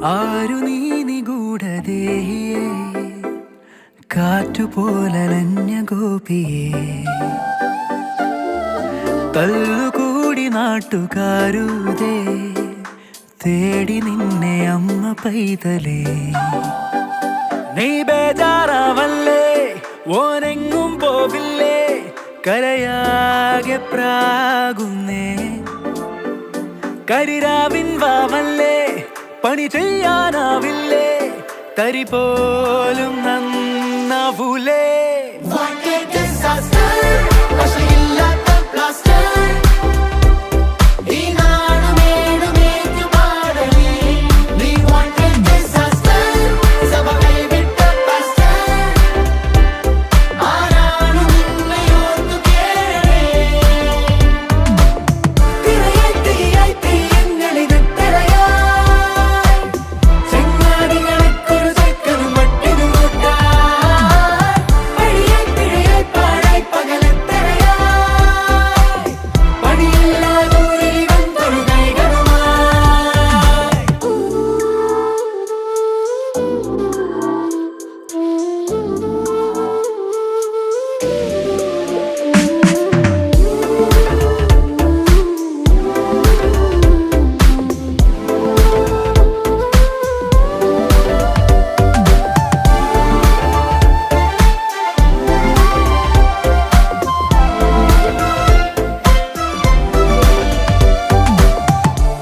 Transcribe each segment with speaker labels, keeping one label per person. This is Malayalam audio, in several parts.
Speaker 1: ആരു നീ നിഗൂഢദേഹിയേ കാറ്റുപോലലഞ്ഞ ഗോപിയേ തല്ലുകൂടി നാട്ടുകാരുതേ തേടി നിന്നെ അമ്മ പൈതലേ നീ ബേജാറാവല്ലേ ഓനെങ്ങും പോവില്ലേ കരയാകെ പ്രാകുന്നേ കരിരാവിൻ വാവല്ലേ പണി ചെയ്യാനാവില്ലേ തരി പോലും നന്നാവൂലേ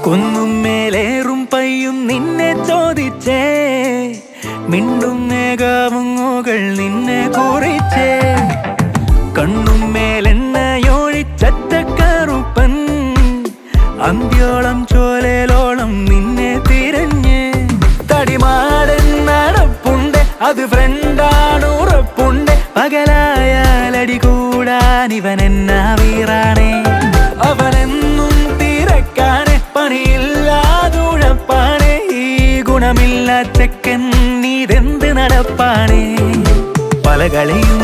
Speaker 1: കുന്നും മേലേറും പയ്യും നിന്നെ ചോദിച്ചേ മിണ്ടും മേഘമുങ്ങുകൾ നിന്നെ കുറിച്ചേ കണ്ണും മേലെണ്ണയൊഴിച്ചറ്റക്കറുപ്പൻ അന്ത്യോളം ചോലേലോളം നിന്നെ തിരഞ്ഞ് തടിമാടൻ നടപ്പുണ്ട് അത് ഫ്രണ്ടാണുറപ്പുണ്ട് പകലായാലടി കൂടാൻ ഇവനെന്നാ വീറാണേ അവനെന്നും തിരക്കാണ് പണിയില്ലാതുഴപ്പാണ് ഈ ഗുണമില്ല ചെക്കൻ നീതെന്ത് നടപ്പാണ് പല കളിയും